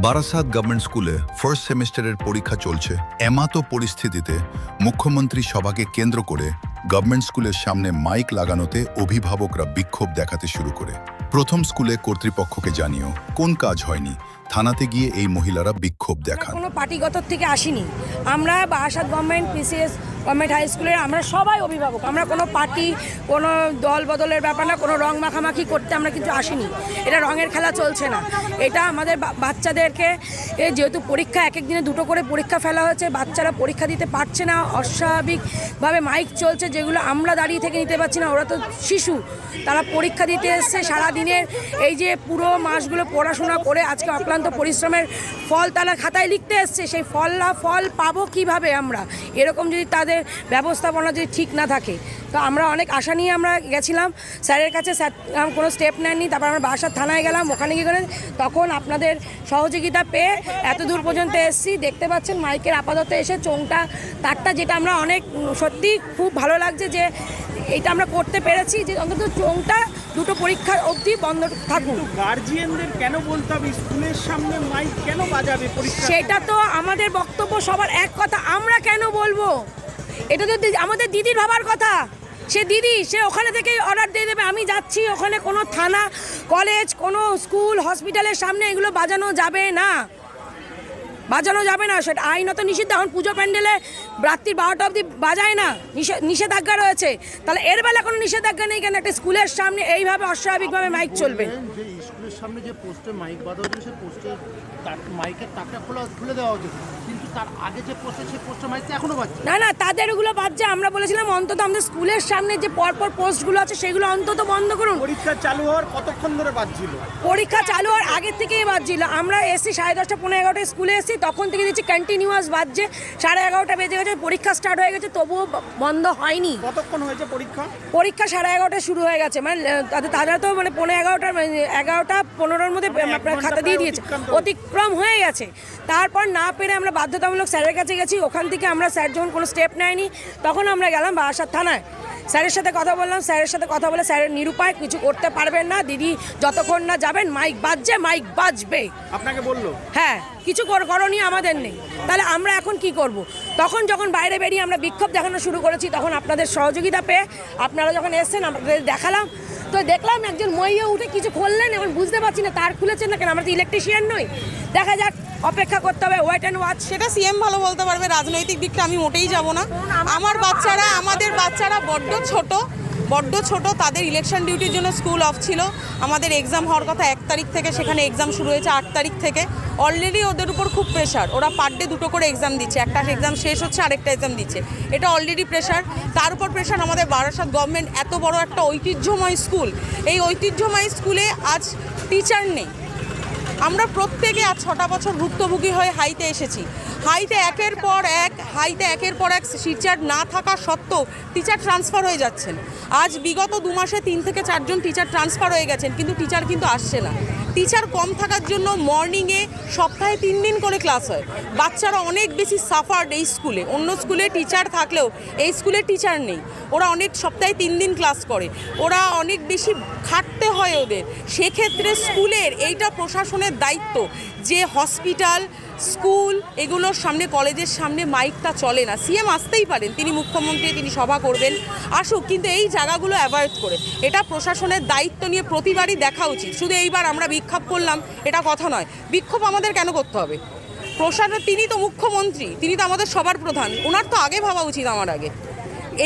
Barasat government স্কুলে first সেমিস্টারের পরীক্ষা চলছে। এমতো পরিস্থিতিতে মুখ্যমন্ত্রী সভাকে কেন্দ্র করে গভর্নমেন্ট স্কুলের সামনে মাইক লাগানোতে অভিভাবকরা বিক্ষোভ দেখাতে শুরু করে। প্রথম স্কুলে কর্তৃপক্ষকে জানিয়েও কোন কাজ হয়নি, থানাতে গিয়ে এই মহিলারা বিক্ষোভ দেখান। কোনো পার্টিগত থেকে আসিনি, আমরা Barasat government PCS government high স্কুলের আমরা সবাই অভিভাবক। আমরা কোনো পার্টি, কোনো দল বদলের ব্যাপার না, কোনো রং মাখামাখি করতে আমরা কিন্তু আসিনি। এটা রঙের খেলা চলছে না, এটা আমাদের বাচ্চাদেরকে যেহেতু পরীক্ষা এক এক দিনে দুটো করে পরীক্ষা ফেলা হয়েছে, বাচ্চারা পরীক্ষা দিতে পারছে না, অস্বাভাবিকভাবে মাইক চলছে যেগুলো আমরা দাঁড়িয়ে থেকে নিতে পারছি না। ওরা তো শিশু, তারা পরীক্ষা দিতে এসছে সারাদিনের এই যে পুরো মাসগুলো পড়াশোনা করে আজকে অক্লান্ত পরিশ্রমের ফল তারা খাতায় লিখতে এসছে। সেই ফল পাবো কিভাবে আমরা, এরকম যদি তাদের ব্যবস্থাপনা যদি ঠিক না থাকে। তো আমরা অনেক আশা নিয়ে আমরা গেছিলাম স্যারের কাছে, স্যার কোনো স্টেপ নেননি। তারপর আমরা বারাসাত থানায় গেলাম, ওখানে গিয়ে করে তখন আপনাদের সহযোগিতা পেয়ে এত দূর পর্যন্ত এসেছি। দেখতে পাচ্ছেন মাইকের আপাতত এসে চোংটা তারটা, যেটা আমরা অনেক সত্যি খুব ভালো লাগছে যে এটা আমরা করতে পেরেছি, যে অন্তত চোংটা দুটো পরীক্ষার অবধি বন্ধ থাকুক। গার্জিয়ানদের কেন বলতে হবে স্কুলের সামনে মাইক কেন বাজাবে পরীক্ষা? সেটা তো আমাদের বক্তব্য সবার এক কথা, আমরা কেন বলবো? এটা তো আমাদের দিদির ভাবার কথা। সে ওখানে থেকেই অর্ডার দিয়ে দেবে। আমি যাচ্ছি ওখানে, কোনো থানা, কলেজ, কোনো স্কুল, হসপিটালের সামনে এগুলো বাজানো যাবে না, সেটা আইনত নিষিদ্ধ। এখন পুজো প্যান্ডেলে রাত্রি 12টা অবধি বাজায় না, নিষেধাজ্ঞা রয়েছে। তাহলে এর বেলা কোনো নিষেধাজ্ঞা নেই কেন? একটা স্কুলের সামনে এইভাবে অস্বাভাবিকভাবে মাইক চলবে? স্কুলের সামনে যে পোস্টে মাইক বাঁধা হচ্ছে, সেই পোস্টে মাইকের তারটা খুলে দেওয়া হচ্ছে, কিন্তু তার আগে যে পোস্টে, সেই পোস্টে মাইক এখনো বাজছে না, তাদের ওগুলো বাজছে। আমরা বলেছিলাম অন্তত আমাদের স্কুলের সামনে যে পরপর পোস্টগুলো আছে সেগুলো অন্তত বন্ধ করুন। পরীক্ষা চালু হওয়ার কতক্ষণ ধরে বাজছিল? পরীক্ষা চালু হওয়ার আগের থেকেই বাজছিল। আমরা এসি 10:30 পৌনে 11টায় স্কুলে এসেছি, তখন থেকে দিচ্ছি কন্টিনিউয়াস বাজছে। 11:30 বেজে গেছে, পরীক্ষা স্টার্ট হয়ে গেছে, তবুও বন্ধ হয়নি। কতক্ষণ হয়েছে পরীক্ষা? পরীক্ষা 11:30 শুরু হয়ে গেছে, মানে তারা তো মানে পৌনে 11টা 15টার মধ্যে খাতা দিয়ে দিয়েছে, অতিক্রম হয়ে গেছে। তারপর না পেরে আমরা বাধ্যতামূলক স্যারের কাছে গেছি। ওখান থেকে আমরা, স্যার যখন কোনো স্টেপ নেয়নি, তখন আমরা গেলাম বারাসাত থানায়। স্যারের সাথে কথা বললাম, স্যারের সাথে কথা বলে স্যারের নিরুপায়, কিছু করতে পারবেন না দিদি, যতক্ষণ না যাবেন মাইক বাজছে, মাইক বাজবে। আপনাকে বললো? হ্যাঁ, কিছু করণীয় আমাদের নেই। তাহলে আমরা এখন কি করব? তখন যখন বাইরে বেরিয়ে আমরা বিক্ষোভ দেখানো শুরু করেছি, তখন আপনাদের সহযোগিতা পেয়ে আপনারা যখন এসছেন আপনাদের দেখালাম, তো দেখলাম একজন মহিলা উঠে কিছু করলেন। এখন বুঝতে পারছি না তার খুলেছেন না কেন, আমরা তো ইলেকট্রিশিয়ান নই। দেখা যাক, অপেক্ষা করতে হবে, ওয়েট অ্যান্ড ওয়াচ। সেটা সিএম ভালো বলতে পারবে, রাজনৈতিক দিকটা আমি মোটেই যাব না। আমাদের বাচ্চারা বড্ড ছোট, তাদের ইলেকশন ডিউটির জন্য স্কুল অফ ছিল। আমাদের এক্সাম হওয়ার কথা 1 তারিখ থেকে, সেখানে এক্সাম শুরু হয়েছে 8 তারিখ থেকে। অলরেডি ওদের উপর খুব প্রেশার, ওরা পার ডে 2টো করে এক্সাম দিচ্ছে, একটা এক্সাম শেষ হচ্ছে, আরেকটা এক্সাম দিচ্ছে, এটা অলরেডি প্রেশার। তার উপর প্রেশার আমাদের বারাসাত গভর্নমেন্ট, এত বড় একটা ঐতিহ্যময় স্কুল, এই ঐতিহ্যময় স্কুলে আজ টিচার নেই। আমরা প্রত্যেকে আজ 6টা বছর ভুক্তভোগী হয়ে হাইতে এসেছি। হাইতে একের পর এক টিচার না থাকা সত্ত্বেও টিচার ট্রান্সফার হয়ে যাচ্ছেন। আজ বিগত 2 মাসে 3 থেকে 4 জন টিচার ট্রান্সফার হয়ে গেছেন, কিন্তু টিচার কিন্তু আসছে না। টিচার কম থাকার জন্য মর্নিংয়ে সপ্তাহে 3 দিন করে ক্লাস হয়। বাচ্চারা অনেক বেশি সাফার্ড এই স্কুলে। অন্য স্কুলে টিচার থাকলেও এই স্কুলে টিচার নেই। ওরা অনেক সপ্তাহে 3 দিন ক্লাস করে, ওরা অনেক বেশি খাটতে হয় ওদের। সেক্ষেত্রে স্কুলের এইটা প্রশাসনের দায়িত্ব যে হসপিটাল, স্কুল এগুলোর সামনে, কলেজের সামনে মাইকটা চলে না। সিএম আসতেই পারেন, তিনি মুখ্যমন্ত্রী, তিনি সভা করবেন, আসুক, কিন্তু এই জায়গাগুলো অ্যাভয়েড করে। এটা প্রশাসনের দায়িত্ব নিয়ে প্রতিবারই দেখা উচিত। শুধু এইবার আমরা বিক্ষোভ করলাম এটা কথা নয়। বিক্ষোভ আমাদের কেন করতে হবে? প্রশাসন, তিনি তো মুখ্যমন্ত্রী, তিনি তো আমাদের সবার প্রধান, ওনার তো আগে ভাবা উচিত আমার আগে।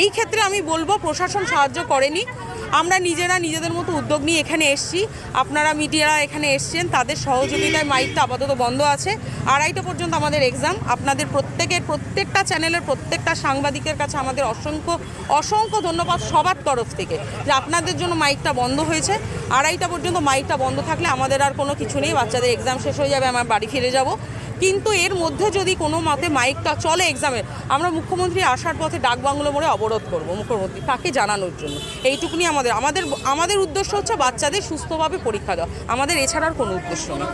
এই ক্ষেত্রে আমি বলবো প্রশাসন সাহায্য করেনি, আমরা নিজেদের মতো উদ্যোগ নিয়ে এখানে এসেছি। আপনারা মিডিয়ারা এখানে এসছেন, তাদের সহযোগিতায় মাইকটা আপাতত বন্ধ আছে। 2:30 পর্যন্ত আমাদের এক্সাম। আপনাদের প্রত্যেকটা চ্যানেলের প্রত্যেকটা সাংবাদিকের কাছে আমাদের অসংখ্য ধন্যবাদ সবার তরফ থেকে, যে আপনাদের জন্য মাইকটা বন্ধ হয়েছে। 2:30 পর্যন্ত মাইকটা বন্ধ থাকলে আমাদের আর কোনো কিছু নেই, বাচ্চাদের এক্সাম শেষ হয়ে যাবে, আমরা বাড়ি ফিরে যাব। কিন্তু এর মধ্যে যদি কোনো মতে মাইকটা চলে এক্সামে, আমরা মুখ্যমন্ত্রী আসার পথে ডাকবাংলো মোড়ে অবরোধ করব, মুখ্যমন্ত্রী তাকে জানানোর জন্য। এইটুকুনি আমাদের উদ্দেশ্য হচ্ছে বাচ্চাদের সুস্থভাবে পরীক্ষা দেওয়া, আমাদের এছাড়া আর কোনো উদ্দেশ্য নেই।